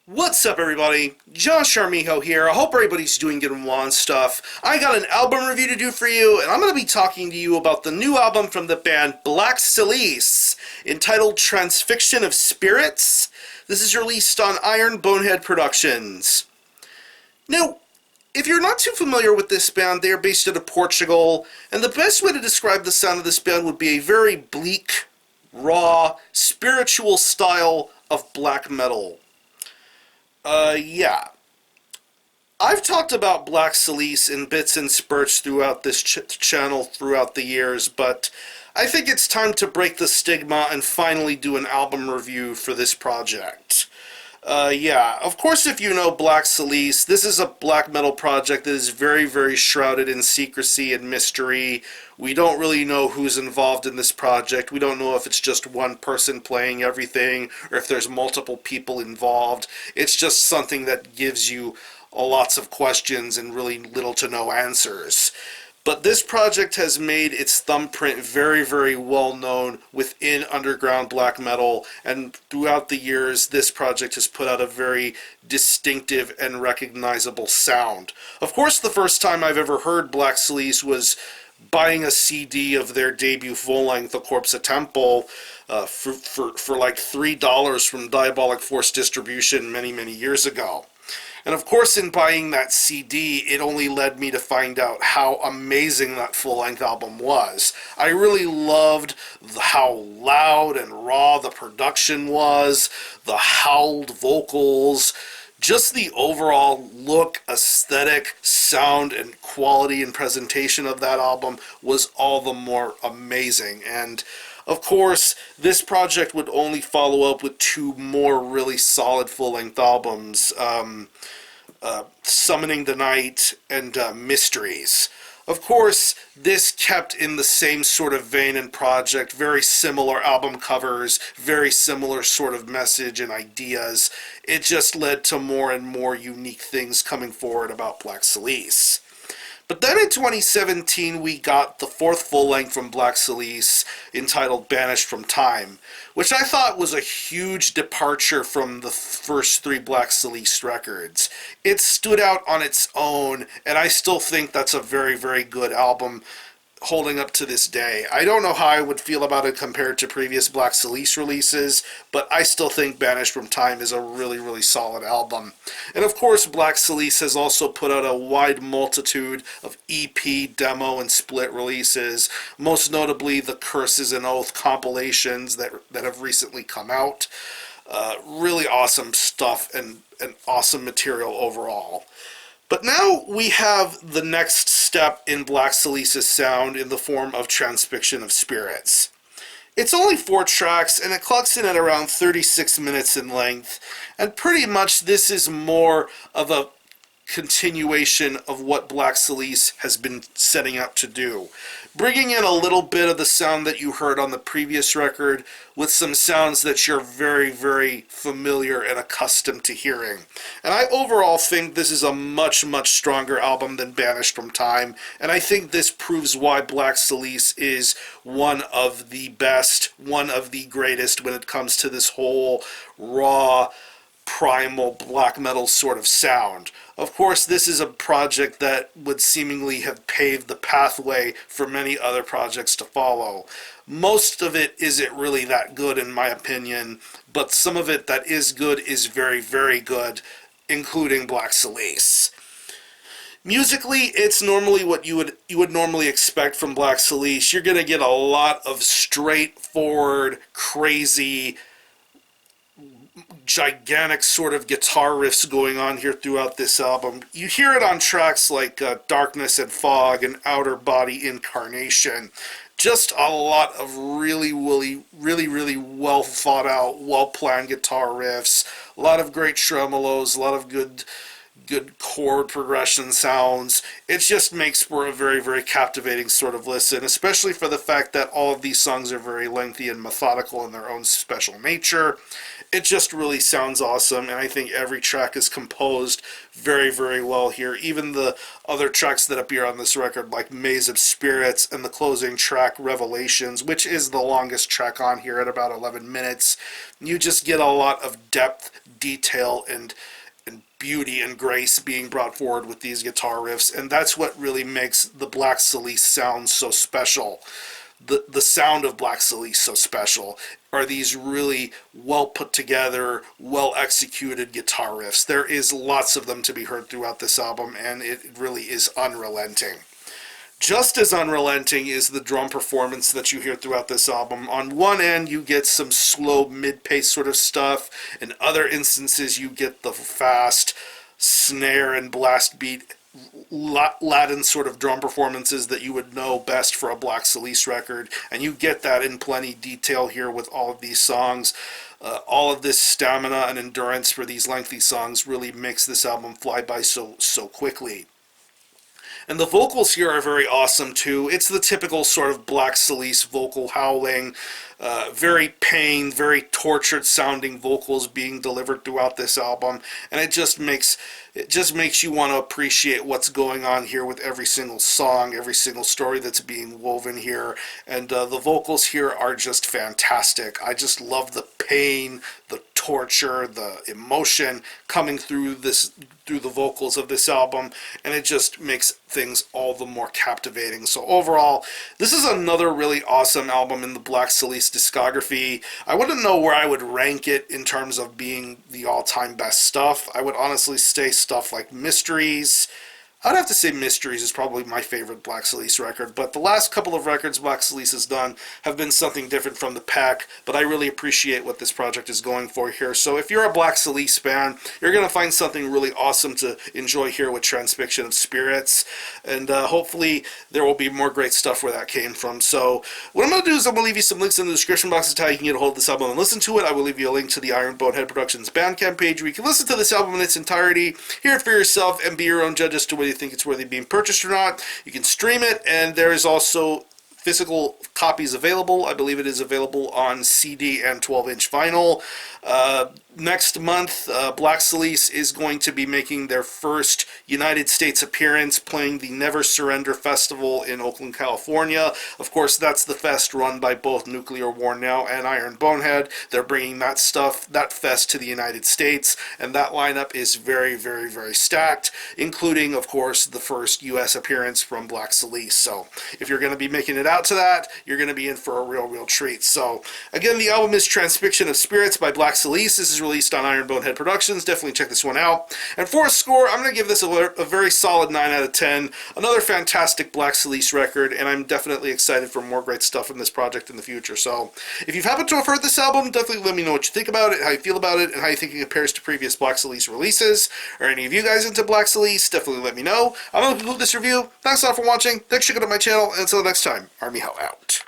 What's up, everybody? Josh Armijo here. I hope everybody's doing good and well and stuff. I got an album review to do for you, and I'm going to be talking to you about the new album from the band Black Cilice, entitled Transfixion of Spirits. This is released on Iron Bonehead Productions. Now, if you're not too familiar with this band, they are based out of Portugal, and the best way to describe the sound of this band would be a very bleak, raw, spiritual style of black metal. Yeah. I've talked about Black Cilice in bits and spurts throughout this channel throughout the years, but I think it's time to break the stigma and finally do an album review for this project. Yeah, of course, if you know Black Cilice, this is a black metal project that is very, very shrouded in secrecy and mystery. We don't really know who's involved in this project. We don't know if it's just one person playing everything or if there's multiple people involved. It's just something that gives you lots of questions and really little to no answers. But this project has made its thumbprint very, very well known within underground black metal, and throughout the years, this project has put out a very distinctive and recognizable sound. Of course, the first time I've ever heard Black Cilice was buying a CD of their debut full-length, The Corpse of Temple, for like $3 from Diabolic Force Distribution many, many years ago. And of course, in buying that CD, it only led me to find out how amazing that full-length album was. I really loved how loud and raw the production was, the howled vocals, just the overall look, aesthetic, sound, and quality and presentation of that album was all the more amazing. And of course, this project would only follow up with two more really solid full-length albums, Summoning the Night and Mysteries. Of course, this kept in the same sort of vein and project, very similar album covers, very similar sort of message and ideas. It just led to more and more unique things coming forward about Black Cilice. But then in 2017, we got the fourth full-length from Black Cilice, entitled Banished from Time, which I thought was a huge departure from the first three Black Cilice records. It stood out on its own, and I still think that's a very, very good album holding up to this day. I don't know how I would feel about it compared to previous Black Cilice releases, but I still think Banished from Time is a really, really solid album. And of course, Black Cilice has also put out a wide multitude of EP, demo, and split releases, most notably the Curses and Oath compilations that have recently come out. Really awesome stuff and awesome material overall. But now we have the next step in Black Cilice's sound in the form of Transfixion of Spirits. It's only 4 tracks, and it clocks in at around 36 minutes in length, and pretty much this is more of a continuation of what Black Cilice has been setting out to do, bringing in a little bit of the sound that you heard on the previous record with some sounds that you're very, very familiar and accustomed to hearing. And I overall think this is a much, much stronger album than Banished from Time, and I think this proves why Black Cilice is one of the best, one of the greatest when it comes to this whole raw, primal black metal sort of sound. Of course, this is a project that would seemingly have paved the pathway for many other projects to follow. Most of it isn't really that good in my opinion, but some of it that is good is very, very good, including Black Cilice. Musically, it's normally what you would normally expect from Black Cilice. You're going to get a lot of straightforward, crazy, gigantic sort of guitar riffs going on here throughout this album. You hear it on tracks like Darkness and Fog and Outer Body Incarnation. Just a lot of really, really well thought out, well planned guitar riffs. A lot of great tremolos, a lot of good chord progression sounds. It just makes for a very, very captivating sort of listen, especially for the fact that all of these songs are very lengthy and methodical in their own special nature. it just really sounds awesome, and I think every track is composed very, very well here. Even the other tracks that appear on this record, like Maze of Spirits and the closing track, Revelations, which is the longest track on here at about 11 minutes, you just get a lot of depth, detail, and beauty and grace being brought forward with these guitar riffs, and that's what really makes the Black Cilice sound so special. The sound of Black Cilice so special are these really well put together, well executed guitar riffs. There is lots of them to be heard throughout this album, and it really is unrelenting. Just as unrelenting is the drum performance that you hear throughout this album. On one end, you get some slow mid-pace sort of stuff. In other instances, you get the fast snare and blast beat Latin sort of drum performances that you would know best for a Black Cilice record, and you get that in plenty detail here with all of these songs. All of this stamina and endurance for these lengthy songs really makes this album fly by so quickly. And the vocals here are very awesome too. It's the typical sort of Black Cilice vocal howling, very pained, very tortured sounding vocals being delivered throughout this album, and it just makes you want to appreciate what's going on here with every single song, every single story that's being woven here, and the vocals here are just fantastic. I just love the pain, the torture, the emotion coming through the vocals of this album, and it just makes things all the more captivating. So overall, this is another really awesome album in the Black Cilice discography. I wouldn't know where I would rank it in terms of being the all-time best stuff. I would honestly say stuff like Mysteries. I'd have to say Mysteries is probably my favorite Black Cilice record, but the last couple of records Black Cilice has done have been something different from the pack, but I really appreciate what this project is going for here. So if you're a Black Cilice fan, you're going to find something really awesome to enjoy here with Transfixion of Spirits, and hopefully there will be more great stuff where that came from. So what I'm going to do is I'm going to leave you some links in the description box as to how you can get a hold of this album and listen to it. I will leave you a link to the Iron Bonehead Productions Bandcamp page where you can listen to this album in its entirety, hear it for yourself, and be your own judge as to whether you think it's worthy being purchased or not. You can stream it, and there is also physical copies available. I believe it is available on CD and 12-inch vinyl. Next month, Black Cilice is going to be making their first United States appearance, playing the Never Surrender Festival in Oakland, California. Of course, that's the fest run by both Nuclear War Now and Iron Bonehead. They're bringing that fest to the United States, and that lineup is very, very, very stacked, including, of course, the first U.S. appearance from Black Cilice. So if you're going to be making it out to that, you're going to be in for a real treat. So again, the album is Transfixion of Spirits by Black Cilice. This is released on Iron Bonehead Productions. Definitely check this one out. And for a score, I'm going to give this a very solid 9 out of 10. Another fantastic Black Cilice record, and I'm definitely excited for more great stuff from this project in the future. So if you've happened to have heard this album, definitely let me know what you think about it, how you feel about it, and how you think it compares to previous Black Cilice releases. Are any of you guys into Black Cilice? Definitely let me know. I'm going to conclude this review. Thanks a lot for watching. Thanks for checking out my channel, and until next time, Army Hell out.